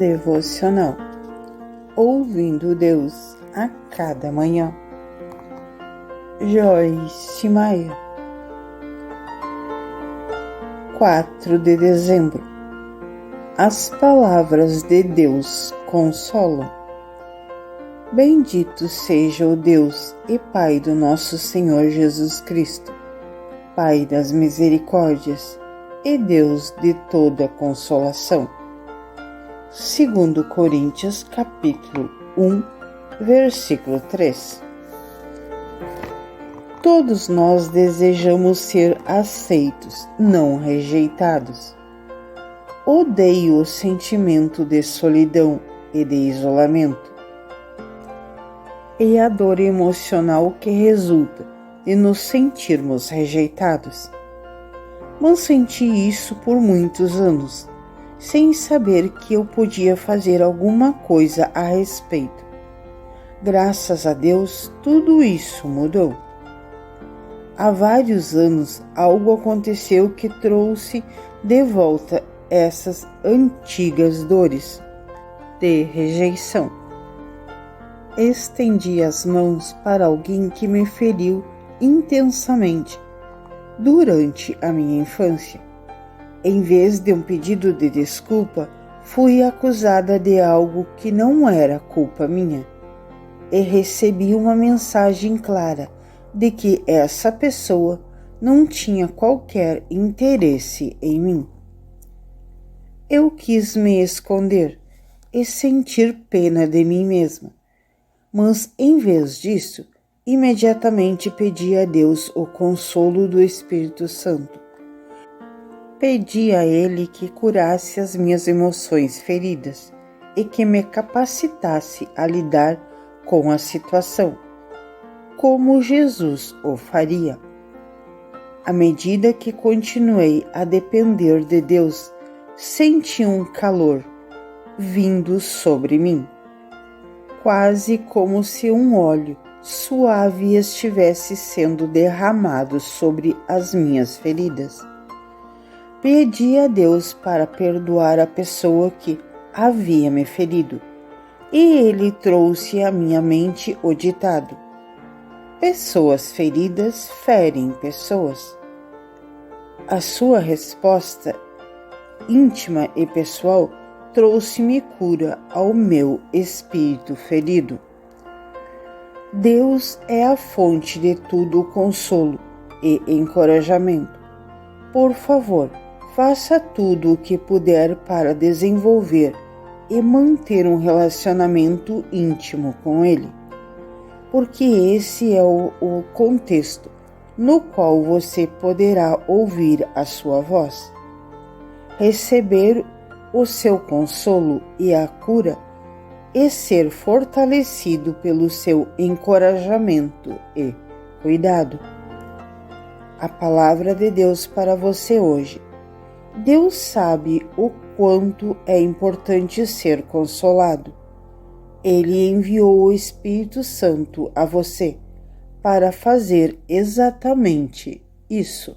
Devocional Ouvindo Deus a cada manhã. Joyce Meyer. 4 de dezembro. As palavras de Deus consolam. Bendito seja o Deus e Pai do nosso Senhor Jesus Cristo, Pai das misericórdias e Deus de toda consolação. 2 Coríntios capítulo 1, versículo 3. Todos nós desejamos ser aceitos, não rejeitados. Odeio o sentimento de solidão e de isolamento, e a dor emocional que resulta de nos sentirmos rejeitados. Mas senti isso por muitos anos, sem saber que eu podia fazer alguma coisa a respeito. Graças a Deus, tudo isso mudou. Há vários anos, algo aconteceu que trouxe de volta essas antigas dores de rejeição. Estendi as mãos para alguém que me feriu intensamente durante a minha infância. Em vez de um pedido de desculpa, fui acusada de algo que não era culpa minha e recebi uma mensagem clara de que essa pessoa não tinha qualquer interesse em mim. Eu quis me esconder e sentir pena de mim mesma, mas em vez disso, imediatamente pedi a Deus o consolo do Espírito Santo. Pedi a Ele que curasse as minhas emoções feridas e que me capacitasse a lidar com a situação, como Jesus o faria. À medida que continuei a depender de Deus, senti um calor vindo sobre mim, quase como se um óleo suave estivesse sendo derramado sobre as minhas feridas. Pedi a Deus para perdoar a pessoa que havia me ferido, e Ele trouxe à minha mente o ditado: pessoas feridas ferem pessoas. A sua resposta íntima e pessoal trouxe-me cura ao meu espírito ferido. Deus é a fonte de todo o consolo e encorajamento. Por favor, faça tudo o que puder para desenvolver e manter um relacionamento íntimo com Ele, porque esse é o contexto no qual você poderá ouvir a sua voz, receber o seu consolo e a cura e ser fortalecido pelo seu encorajamento e cuidado. A palavra de Deus para você hoje. Deus sabe o quanto é importante ser consolado. Ele enviou o Espírito Santo a você para fazer exatamente isso.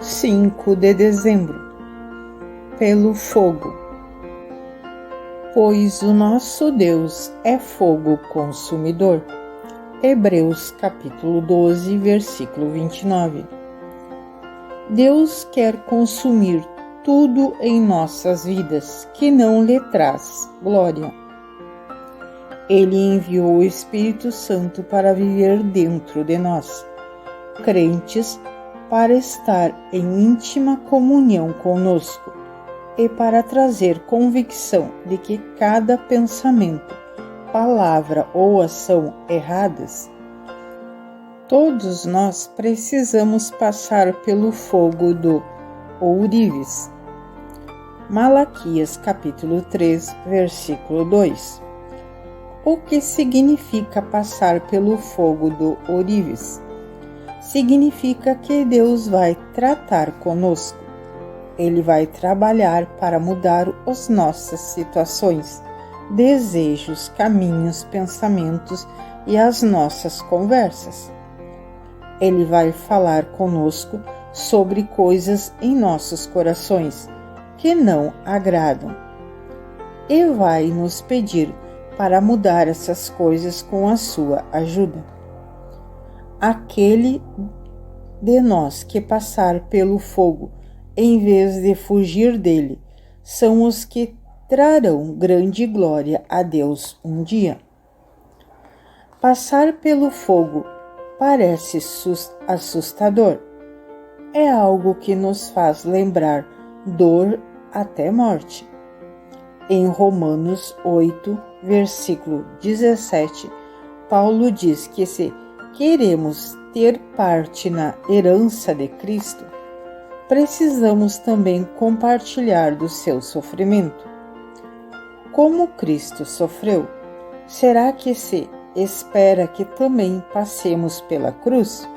5 de dezembro. Pelo fogo. Pois o nosso Deus é fogo consumidor. Hebreus capítulo 12, versículo 29. Deus quer consumir tudo em nossas vidas que não lhe traz glória. Ele enviou o Espírito Santo para viver dentro de nós, crentes, para estar em íntima comunhão conosco e para trazer convicção de que cada pensamento, palavra ou ação erradas, todos nós precisamos passar pelo fogo do ourives. Malaquias capítulo 3, versículo 2. O que significa passar pelo fogo do ourives? Significa que Deus vai tratar conosco. Ele vai trabalhar para mudar as nossas situações, desejos, caminhos, pensamentos e as nossas conversas. Ele vai falar conosco sobre coisas em nossos corações que não agradam. E vai nos pedir para mudar essas coisas com a sua ajuda. Aquele de nós que passar pelo fogo, em vez de fugir dele, são os que trarão grande glória a Deus um dia. Passar pelo fogo parece assustador. É algo que nos faz lembrar dor até morte. Em Romanos 8, versículo 17, Paulo diz que se queremos ter parte na herança de Cristo, precisamos também compartilhar do seu sofrimento. Como Cristo sofreu, será que se espera que também passemos pela cruz?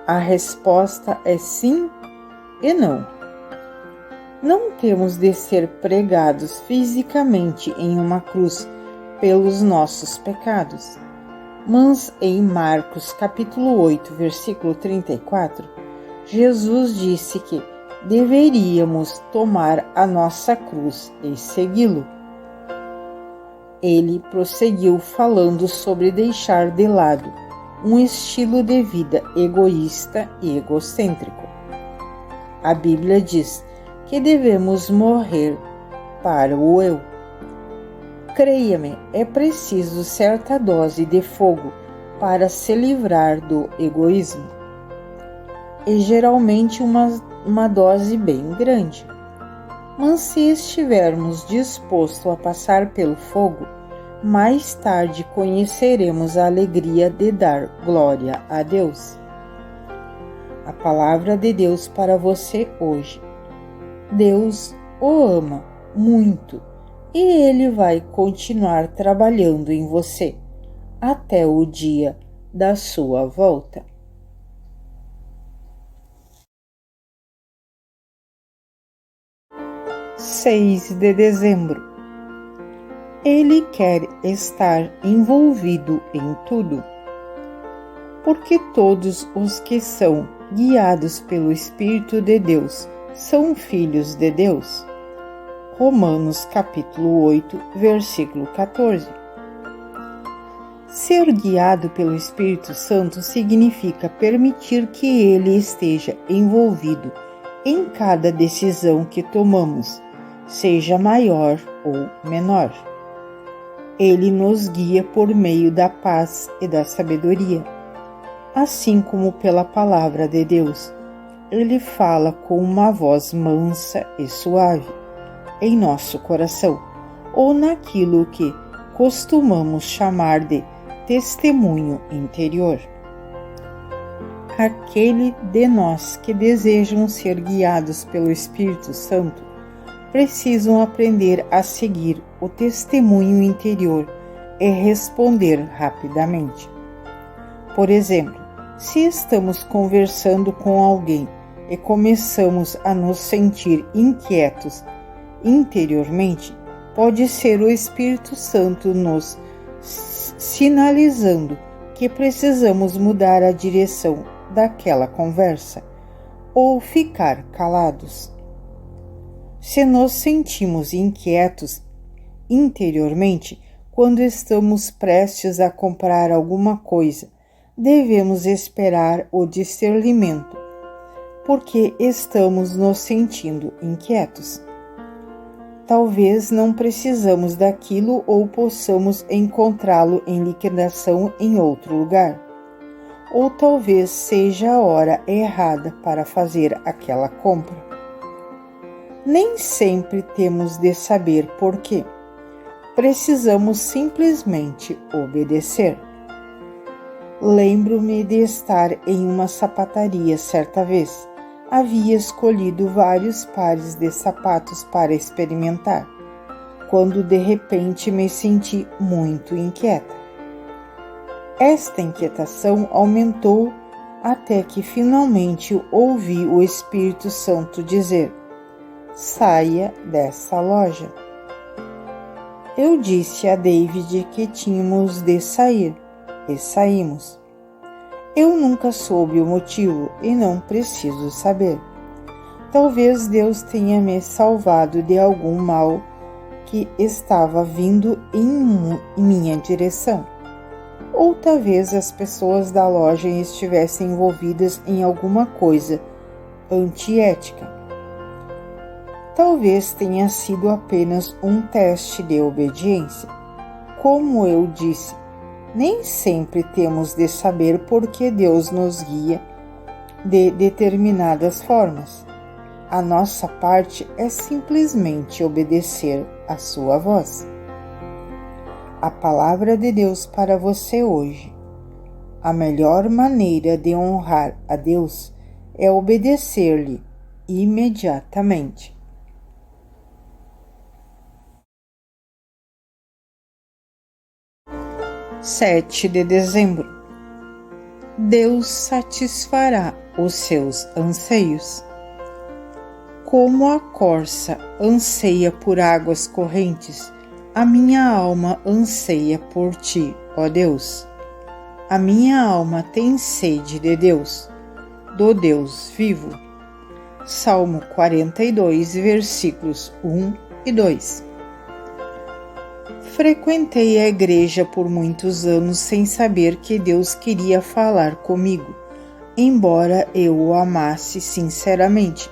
A resposta é sim e não. Não temos de ser pregados fisicamente em uma cruz pelos nossos pecados. Mas em Marcos capítulo 8, versículo 34, Jesus disse que deveríamos tomar a nossa cruz e segui-lo. Ele prosseguiu falando sobre deixar de lado um estilo de vida egoísta e egocêntrico. A Bíblia diz que devemos morrer para o eu. Creia-me, é preciso certa dose de fogo para se livrar do egoísmo. E geralmente uma dose bem grande. Mas se estivermos dispostos a passar pelo fogo, mais tarde conheceremos a alegria de dar glória a Deus. A palavra de Deus para você hoje. Deus o ama muito e Ele vai continuar trabalhando em você até o dia da sua volta. De dezembro. Ele quer estar envolvido em tudo, porque todos os que são guiados pelo Espírito de Deus são filhos de Deus. Romanos capítulo 8, versículo 14. Ser guiado pelo Espírito Santo significa permitir que ele esteja envolvido em cada decisão que tomamos, seja maior ou menor. Ele nos guia por meio da paz e da sabedoria, assim como pela palavra de Deus. Ele fala com uma voz mansa e suave em nosso coração, ou naquilo que costumamos chamar de testemunho interior. Aquele de nós que desejam ser guiados pelo Espírito Santo precisam aprender a seguir o testemunho interior e responder rapidamente. Por exemplo, se estamos conversando com alguém e começamos a nos sentir inquietos interiormente, pode ser o Espírito Santo nos sinalizando que precisamos mudar a direção daquela conversa ou ficar calados. Se nos sentimos inquietos interiormente quando estamos prestes a comprar alguma coisa, devemos esperar o discernimento, porque estamos nos sentindo inquietos. Talvez não precisamos daquilo ou possamos encontrá-lo em liquidação em outro lugar. Ou talvez seja a hora errada para fazer aquela compra. Nem sempre temos de saber por quê. Precisamos simplesmente obedecer. Lembro-me de estar em uma sapataria certa vez. Havia escolhido vários pares de sapatos para experimentar, quando de repente me senti muito inquieta. Esta inquietação aumentou até que finalmente ouvi o Espírito Santo dizer: saia dessa loja. Eu disse a David que tínhamos de sair, e saímos. Eu nunca soube o motivo e não preciso saber. Talvez Deus tenha me salvado de algum mal que estava vindo em minha direção. Ou talvez as pessoas da loja estivessem envolvidas em alguma coisa antiética. Talvez tenha sido apenas um teste de obediência. Como eu disse, nem sempre temos de saber por que Deus nos guia de determinadas formas. A nossa parte é simplesmente obedecer à sua voz. A palavra de Deus para você hoje. A melhor maneira de honrar a Deus é obedecer-lhe imediatamente. 7 de dezembro. Deus satisfará os seus anseios. Como a corça anseia por águas correntes, a minha alma anseia por ti, ó Deus. A minha alma tem sede de Deus, do Deus vivo. Salmo 42, versículos 1 e 2. Frequentei a igreja por muitos anos sem saber que Deus queria falar comigo, embora eu o amasse sinceramente.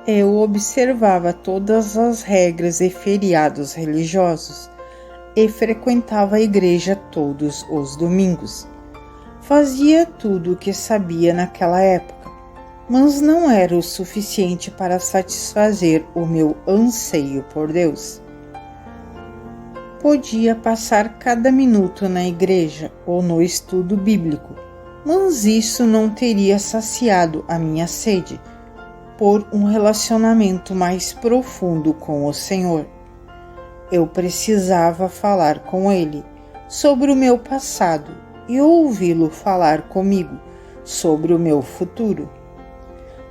Eu observava todas as regras e feriados religiosos e frequentava a igreja todos os domingos. Fazia tudo o que sabia naquela época, mas não era o suficiente para satisfazer o meu anseio por Deus. Podia passar cada minuto na igreja ou no estudo bíblico, mas isso não teria saciado a minha sede por um relacionamento mais profundo com o Senhor. Eu precisava falar com Ele sobre o meu passado e ouvi-lo falar comigo sobre o meu futuro.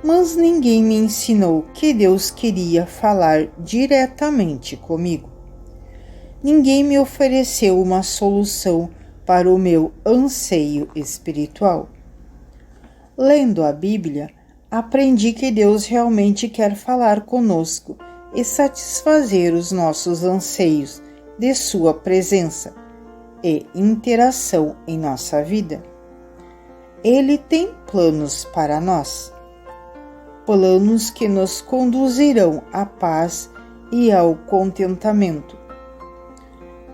Mas ninguém me ensinou que Deus queria falar diretamente comigo. Ninguém me ofereceu uma solução para o meu anseio espiritual. Lendo a Bíblia, aprendi que Deus realmente quer falar conosco e satisfazer os nossos anseios de sua presença e interação em nossa vida. Ele tem planos para nós, planos que nos conduzirão à paz e ao contentamento.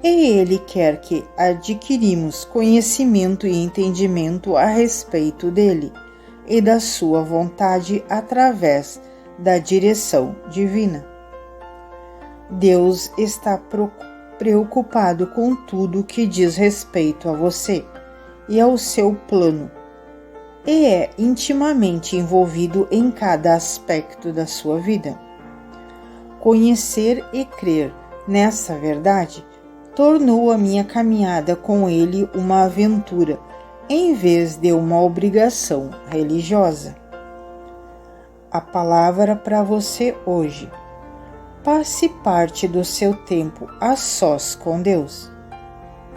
E Ele quer que adquirimos conhecimento e entendimento a respeito dele e da sua vontade através da direção divina. Deus está preocupado com tudo que diz respeito a você e ao seu plano, e é intimamente envolvido em cada aspecto da sua vida. Conhecer e crer nessa verdade tornou a minha caminhada com Ele uma aventura, em vez de uma obrigação religiosa. A palavra para você hoje. Passe parte do seu tempo a sós com Deus.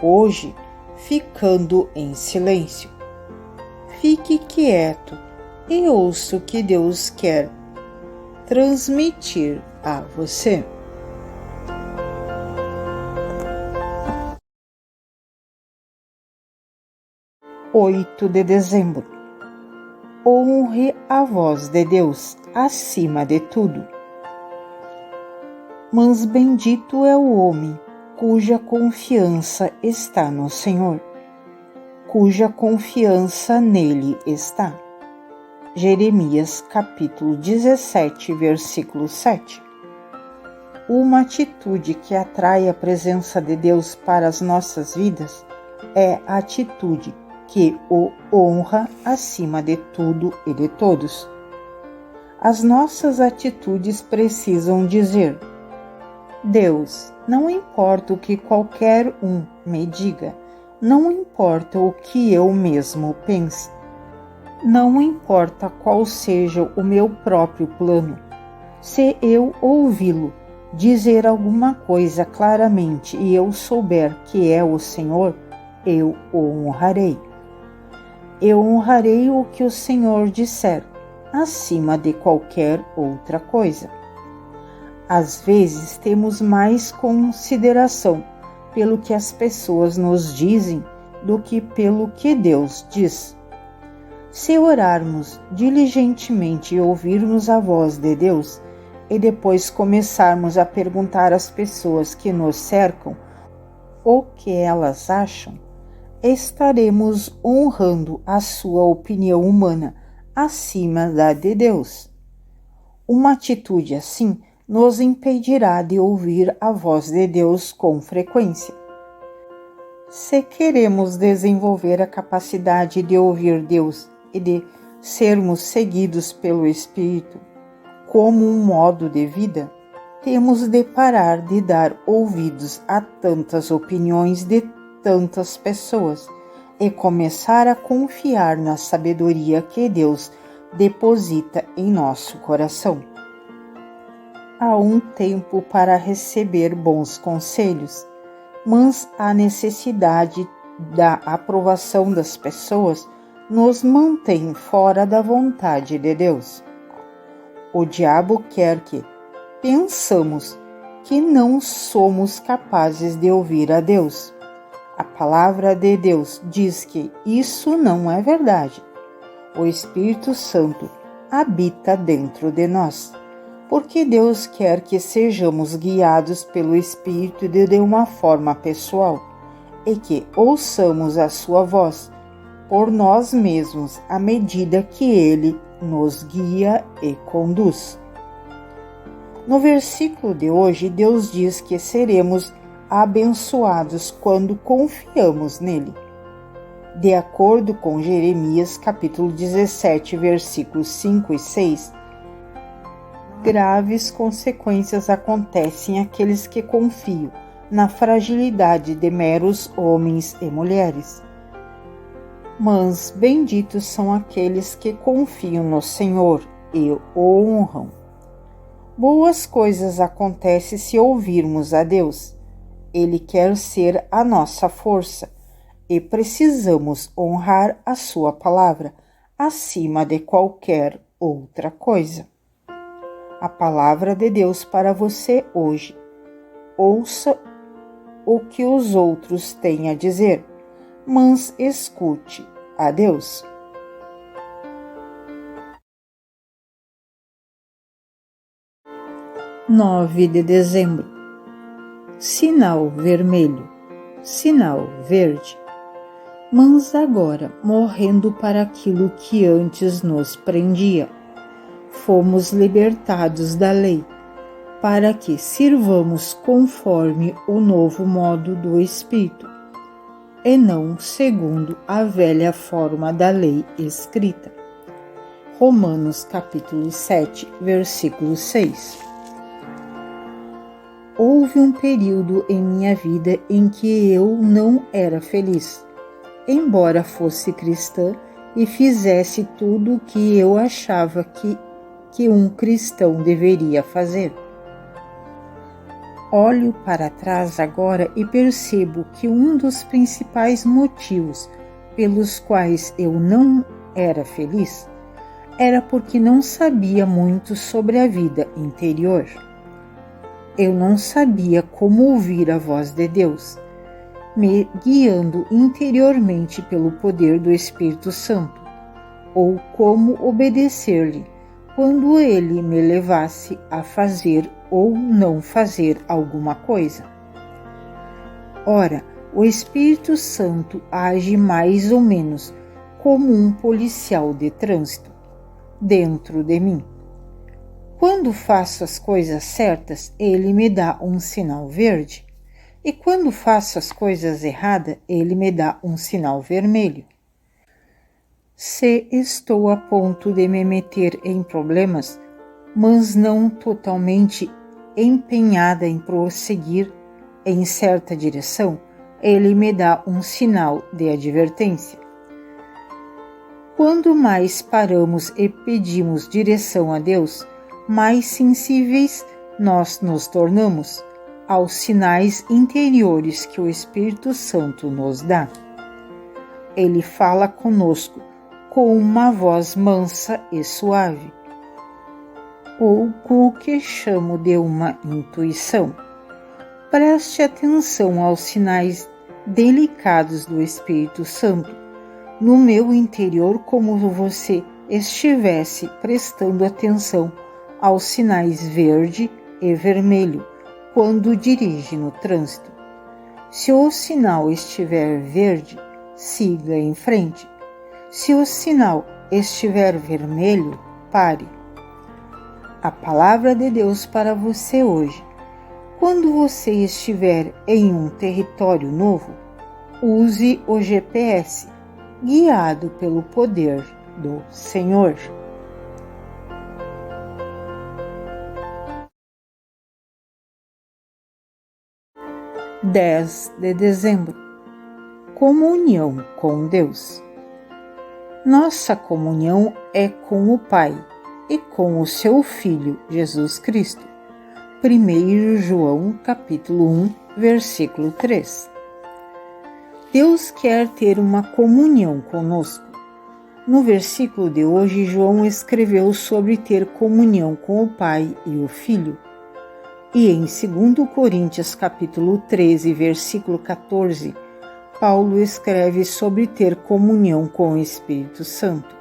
Hoje, ficando em silêncio. Fique quieto e ouça o que Deus quer transmitir a você. 8 de dezembro. Honre a voz de Deus acima de tudo. Mas bendito é o homem cuja confiança está no Senhor, cuja confiança nele está. Jeremias capítulo 17, versículo 7. Uma atitude que atrai a presença de Deus para as nossas vidas é a atitude que o honra acima de tudo e de todos. As nossas atitudes precisam dizer: Deus, não importa o que qualquer um me diga, não importa o que eu mesmo pense, não importa qual seja o meu próprio plano, se eu ouvi-lo dizer alguma coisa claramente e eu souber que é o Senhor, eu o honrarei. Eu honrarei o que o Senhor disser, acima de qualquer outra coisa. Às vezes temos mais consideração pelo que as pessoas nos dizem do que pelo que Deus diz. Se orarmos diligentemente e ouvirmos a voz de Deus, e depois começarmos a perguntar às pessoas que nos cercam o que elas acham, estaremos honrando a sua opinião humana acima da de Deus. Uma atitude assim nos impedirá de ouvir a voz de Deus com frequência. Se queremos desenvolver a capacidade de ouvir Deus e de sermos seguidos pelo Espírito como um modo de vida, temos de parar de dar ouvidos a tantas opiniões de tantas pessoas e começar a confiar na sabedoria que Deus deposita em nosso coração. Há um tempo para receber bons conselhos, mas a necessidade da aprovação das pessoas nos mantém fora da vontade de Deus. O diabo quer que pensamos que não somos capazes de ouvir a Deus. A palavra de Deus diz que isso não é verdade. O Espírito Santo habita dentro de nós, porque Deus quer que sejamos guiados pelo Espírito de uma forma pessoal e que ouçamos a sua voz por nós mesmos à medida que Ele nos guia e conduz. No versículo de hoje, Deus diz que seremos abençoados quando confiamos nele. De acordo com Jeremias, capítulo 17, versículos 5 e 6, graves consequências acontecem àqueles que confiam na fragilidade de meros homens e mulheres. Mas benditos são aqueles que confiam no Senhor e o honram. Boas coisas acontecem se ouvirmos a Deus. Ele quer ser a nossa força e precisamos honrar a sua palavra acima de qualquer outra coisa. A palavra de Deus para você hoje. Ouça o que os outros têm a dizer, mas escute a Deus. (9 de dezembro). Sinal vermelho, sinal verde. Mas agora, morrendo para aquilo que antes nos prendia, fomos libertados da lei, para que sirvamos conforme o novo modo do Espírito, e não segundo a velha forma da lei escrita. Romanos capítulo 7, versículo 6. Houve um período em minha vida em que eu não era feliz, embora fosse cristã e fizesse tudo o que eu achava que um cristão deveria fazer. Olho para trás agora e percebo que um dos principais motivos pelos quais eu não era feliz era porque não sabia muito sobre a vida interior. Eu não sabia como ouvir a voz de Deus, me guiando interiormente pelo poder do Espírito Santo, ou como obedecer-lhe quando ele me levasse a fazer ou não fazer alguma coisa. Ora, o Espírito Santo age mais ou menos como um policial de trânsito dentro de mim. Quando faço as coisas certas, ele me dá um sinal verde, e quando faço as coisas erradas, ele me dá um sinal vermelho. Se estou a ponto de me meter em problemas, mas não totalmente empenhada em prosseguir em certa direção, ele me dá um sinal de advertência. Quando mais paramos e pedimos direção a Deus, mais sensíveis nós nos tornamos aos sinais interiores que o Espírito Santo nos dá. Ele fala conosco com uma voz mansa e suave, ou com o que chamo de uma intuição. Preste atenção aos sinais delicados do Espírito Santo no meu interior, como você estivesse prestando atenção aos sinais verde e vermelho quando dirige no trânsito. Se o sinal estiver verde, siga em frente. Se o sinal estiver vermelho, pare. A palavra de Deus para você hoje. Quando você estiver em um território novo, use o GPS, guiado pelo poder do Senhor. 10 de dezembro. Comunhão com Deus. Nossa comunhão é com o Pai e com o seu Filho Jesus Cristo. 1 João capítulo 1, versículo 3. Deus quer ter uma comunhão conosco. No versículo de hoje, João escreveu sobre ter comunhão com o Pai e o Filho. E em 2 Coríntios capítulo 13, versículo 14, Paulo escreve sobre ter comunhão com o Espírito Santo.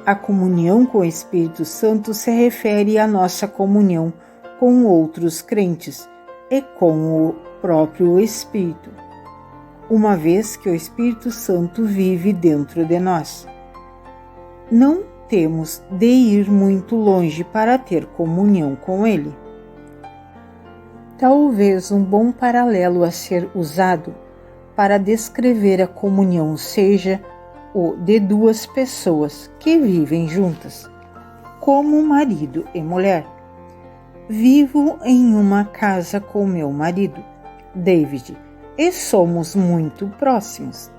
A comunhão com o Espírito Santo se refere à nossa comunhão com outros crentes e com o próprio Espírito, uma vez que o Espírito Santo vive dentro de nós. Não temos de ir muito longe para ter comunhão com Ele. Talvez um bom paralelo a ser usado para descrever a comunhão seja o de duas pessoas que vivem juntas, como marido e mulher. Vivo em uma casa com meu marido, David, e somos muito próximos.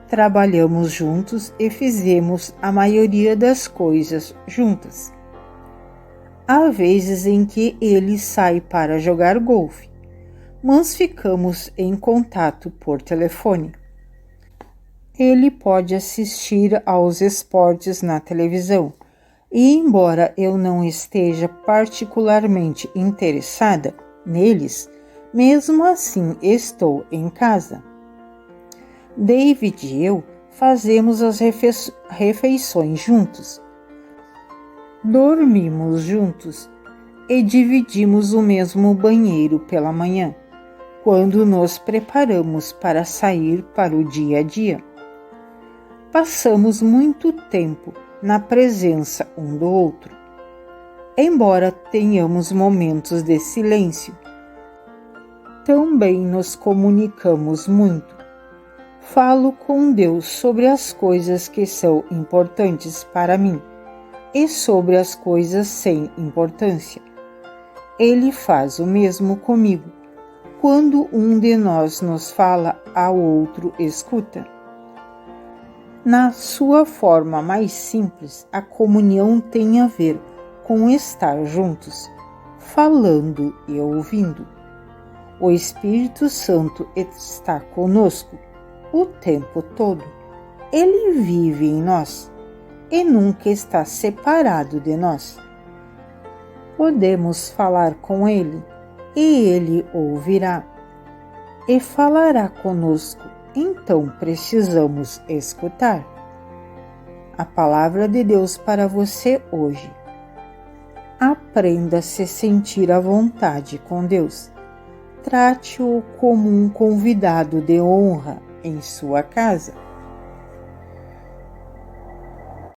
Trabalhamos juntos e fizemos a maioria das coisas juntas. Há vezes em que ele sai para jogar golfe, mas ficamos em contato por telefone. Ele pode assistir aos esportes na televisão e, embora eu não esteja particularmente interessada neles, mesmo assim estou em casa. David e eu fazemos as refeições juntos. Dormimos juntos e dividimos o mesmo banheiro pela manhã, quando nos preparamos para sair para o dia a dia. Passamos muito tempo na presença um do outro. Embora tenhamos momentos de silêncio, também nos comunicamos muito. Falo com Deus sobre as coisas que são importantes para mim e sobre as coisas sem importância. Ele faz o mesmo comigo. Quando um de nós nos fala, o outro escuta. Na sua forma mais simples, a comunhão tem a ver com estar juntos, falando e ouvindo. O Espírito Santo está conosco o tempo todo. Ele vive em nós e nunca está separado de nós. Podemos falar com Ele e Ele ouvirá e falará conosco, então precisamos escutar. A palavra de Deus para você hoje. Aprenda a se sentir à vontade com Deus. Trate-o como um convidado de honra em sua casa.